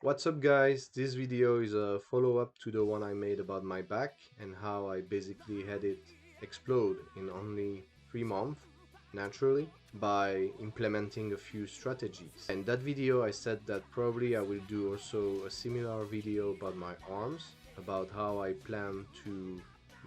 What's up guys, this video is a follow-up to the one I made about my back and how I basically had it explode in only 3 months naturally by implementing a few strategies. In that video I said that probably I will do also a similar video about my arms, about how I plan to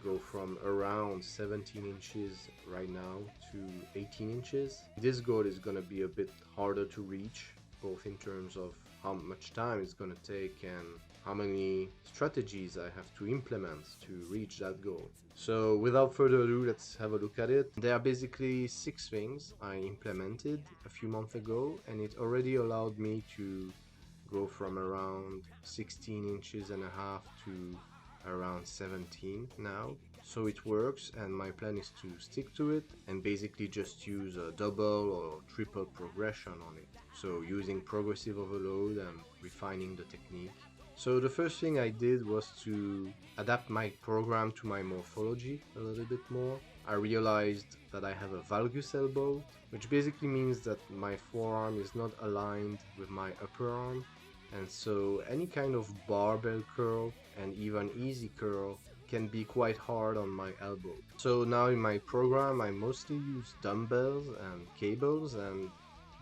go from around 17 inches right now to 18 inches. This goal is gonna be a bit harder to reach, both in terms of how much time it's gonna take and how many strategies I have to implement to reach that goal. So without further ado, let's have a look at it. There are basically 6 things I implemented a few months ago, and it already allowed me to go from around 16 inches and a half to around 17 now. So it works, and my plan is to stick to it and basically just use a double or triple progression on it. So using progressive overload and refining the technique. So the first thing I did was to adapt my program to my morphology a little bit more. I realized that I have a valgus elbow, which basically means that my forearm is not aligned with my upper arm, and so any kind of barbell curl and even easy curl can be quite hard on my elbow. So now in my program I mostly use dumbbells and cables, and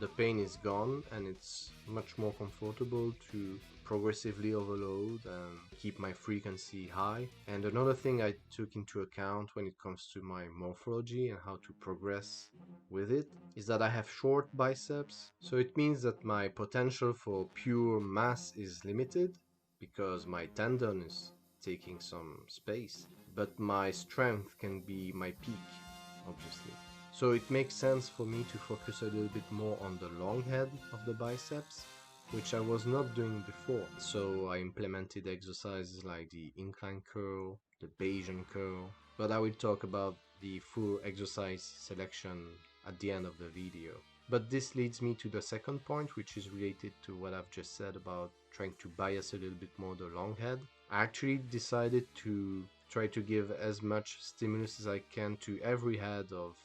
the pain is gone and it's much more comfortable to progressively overload and keep my frequency high. And another thing I took into account when it comes to my morphology and how to progress with it is that I have short biceps, so it means that my potential for pure mass is limited because my tendon is taking some space, but my strength can be my peak, obviously. So it makes sense for me to focus a little bit more on the long head of the biceps, which I was not doing before. So I implemented exercises like the incline curl, the Bayesian curl, but I will talk about the full exercise selection at the end of the video. But this leads me to the second point, which is related to what I've just said about trying to bias a little bit more the long head. I actually decided to try to give as much stimulus as I can to every head of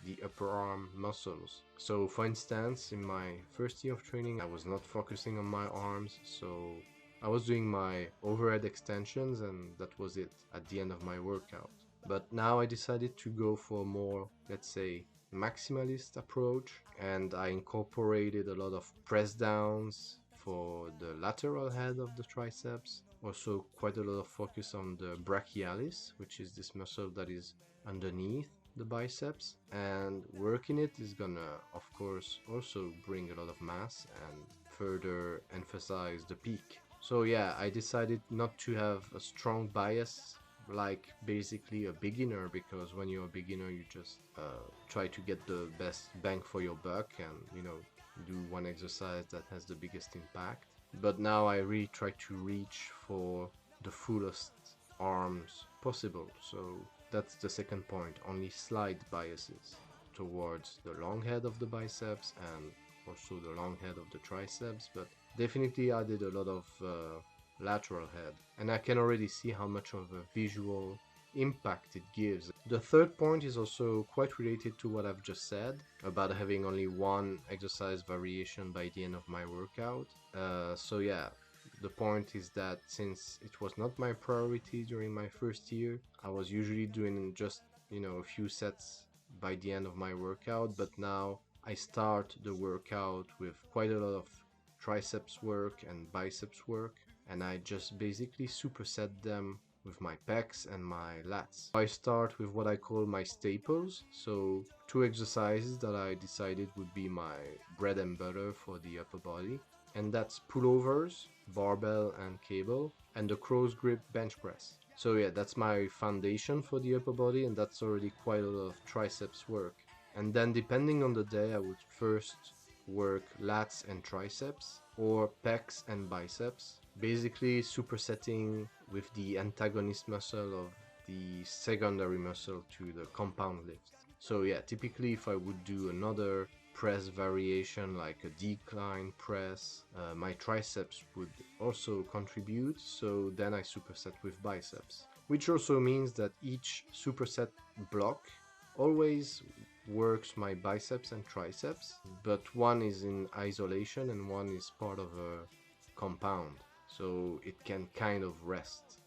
the upper arm muscles. So for instance, in my first year of training, I was not focusing on my arms, so I was doing my overhead extensions and that was it at the end of my workout. But now I decided to go for a more, let's say, maximalist approach, and I incorporated a lot of press downs for the lateral head of the triceps. Also quite a lot of focus on the brachialis, which is this muscle that is underneath the biceps, and working it is gonna of course also bring a lot of mass and further emphasize the peak. So yeah, I decided not to have a strong bias like basically a beginner, because when you're a beginner you just try to get the best bang for your buck and do one exercise that has the biggest impact. But now I really try to reach for the fullest arms possible. So that's the second point, only slight biases towards the long head of the biceps and also the long head of the triceps, but definitely I did a lot of lateral head, and I can already see how much of a visual impact it gives. The third point is also quite related to what I've just said about having only one exercise variation by the end of my workout. So yeah, the point is that since it was not my priority during my first year, I was usually doing just, a few sets by the end of my workout, but now I start the workout with quite a lot of triceps work and biceps work, and I just basically superset them with my pecs and my lats. I start with what I call my staples, so 2 exercises that I decided would be my bread and butter for the upper body, and that's pullovers, barbell and cable, and the crow's grip bench press. So yeah, that's my foundation for the upper body, and that's already quite a lot of triceps work. And then depending on the day, I would first work lats and triceps, or pecs and biceps, basically supersetting with the antagonist muscle of the secondary muscle to the compound lift. So yeah, typically if I would do another press variation like a decline press, my triceps would also contribute, so then I superset with biceps. Which also means that each superset block always works my biceps and triceps, but one is in isolation and one is part of a compound, so it can kind of rest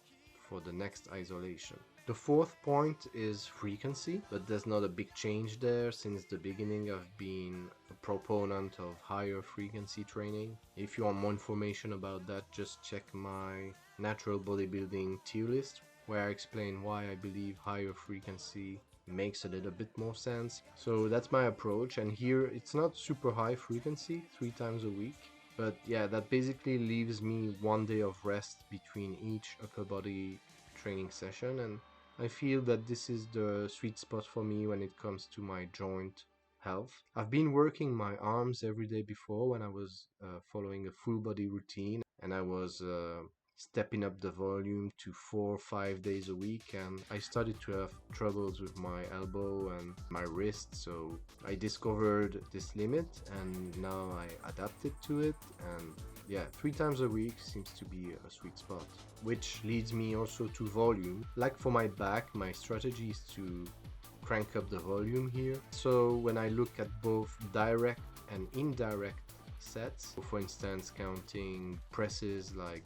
for the next isolation. The fourth point is frequency, but there's not a big change there. Since the beginning I've been a proponent of higher frequency training. If you want more information about that, just check my natural bodybuilding tier list, where I explain why I believe higher frequency makes a little bit more sense. So that's my approach, and here it's not super high frequency, 3 times a week. But yeah, that basically leaves me 1 day of rest between each upper body training session, and I feel that this is the sweet spot for me when it comes to my joint health. I've been working my arms every day before when I was following a full body routine, and I was stepping up the volume to 4 or 5 days a week, and I started to have troubles with my elbow and my wrist, so I discovered this limit and now I adapted to it, and yeah, 3 times a week seems to be a sweet spot. Which leads me also to volume. Like for my back, my strategy is to crank up the volume here. So when I look at both direct and indirect sets, for instance counting presses like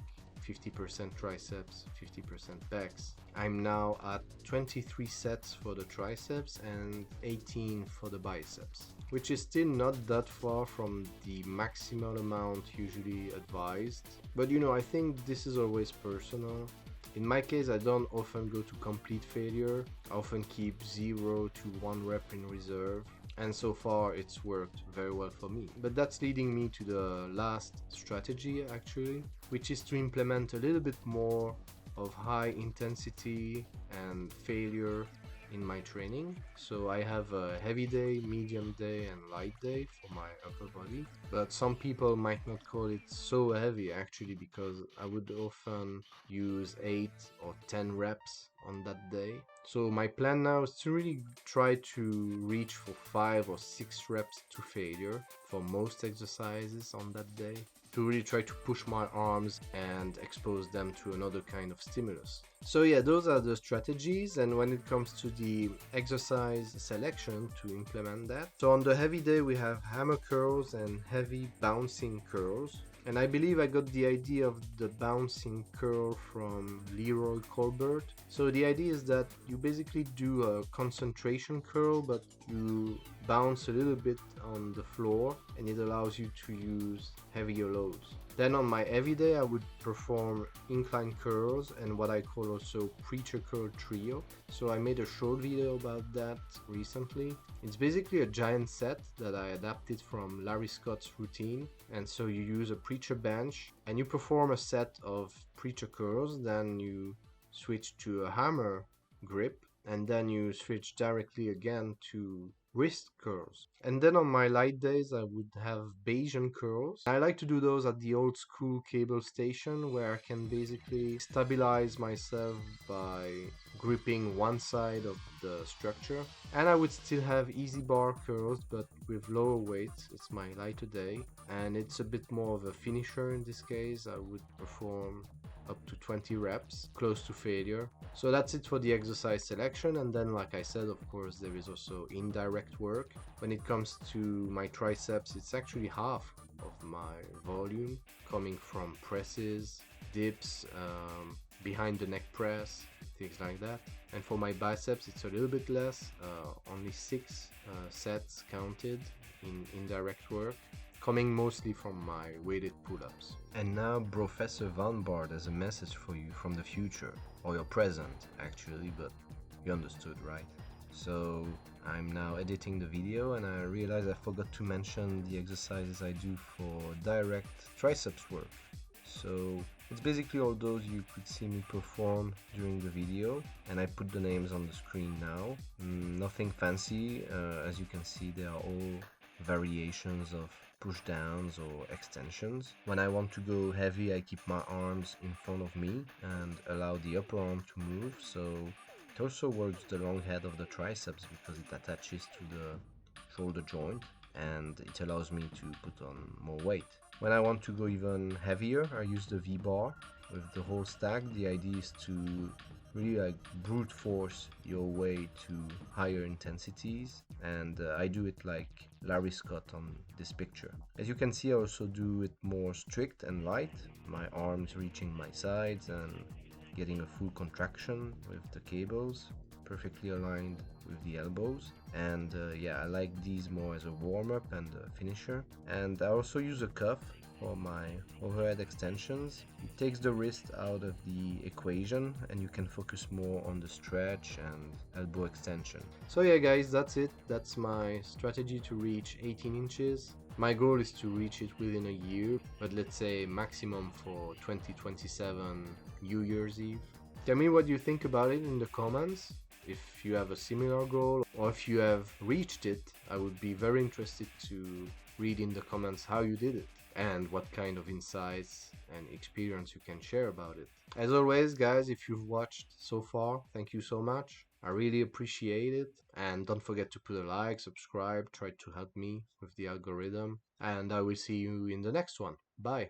50% triceps, 50% pecs, I'm now at 23 sets for the triceps and 18 for the biceps, which is still not that far from the maximal amount usually advised. But you know, I think this is always personal. In my case, I don't often go to complete failure. I often keep 0 to 1 rep in reserve, and so far it's worked very well for me. But that's leading me to the last strategy actually, which is to implement a little bit more of high intensity and failure in my training. So I have a heavy day, medium day and light day for my upper body, but some people might not call it so heavy actually, because I would often use 8 or 10 reps on that day. So my plan now is to really try to reach for 5 or 6 reps to failure for most exercises on that day, to really try to push my arms and expose them to another kind of stimulus. So yeah, those are the strategies, and when it comes to the exercise selection to implement that. So on the heavy day we have hammer curls and heavy bouncing curls. And I believe I got the idea of the bouncing curl from Leroy Colbert. So the idea is that you basically do a concentration curl, but you bounce a little bit on the floor, and it allows you to use heavier loads. Then on my heavy day I would perform incline curls and what I call also preacher curl trio. So I made a short video about that recently. It's basically a giant set that I adapted from Larry Scott's routine, and so you use a preacher bench and you perform a set of preacher curls, then you switch to a hammer grip, and then you switch directly again to wrist curls. And then on my light days I would have Bayesian curls. I like to do those at the old school cable station, where I can basically stabilize myself by gripping one side of the structure. And I would still have easy bar curls, but with lower weight. It's my lighter day and it's a bit more of a finisher in this case. I would perform up to 20 reps, close to failure. So that's it for the exercise selection. And then, like I said, of course there is also indirect work. When it comes to my triceps, it's actually half of my volume coming from presses, dips, behind the neck press, things like that. And for my biceps it's a little bit less, only 6 sets counted in indirect work, coming mostly from my weighted pull-ups. And now Professor Van Baarle has a message for you from the future, or your present actually, but you understood, right? So I'm now editing the video and I realized I forgot to mention the exercises I do for direct triceps work. So it's basically all those you could see me perform during the video, and I put the names on the screen now. Nothing fancy, as you can see they are all variations of push downs or extensions. When I want to go heavy I keep my arms in front of me and allow the upper arm to move, so it also works the long head of the triceps because it attaches to the shoulder joint and it allows me to put on more weight. When I want to go even heavier I use the V-bar with the whole stack. The idea is to really like brute force your way to higher intensities, and I do it like Larry Scott on this picture. As you can see, I also do it more strict and light, my arms reaching my sides and getting a full contraction with the cables, perfectly aligned with the elbows. And yeah, I like these more as a warm-up and a finisher. And I also use a cuff for my overhead extensions. It takes the wrist out of the equation and you can focus more on the stretch and elbow extension. So yeah guys, that's it. That's my strategy to reach 18 inches. My goal is to reach it within a year, but let's say maximum for 2027 New Year's Eve. Tell me what you think about it in the comments. If you have a similar goal or if you have reached it, I would be very interested to read in the comments how you did it and what kind of insights and experience you can share about it. As always, guys, if you've watched so far, thank you so much. I really appreciate it. And don't forget to put a like, subscribe, try to help me with the algorithm. And I will see you in the next one. Bye.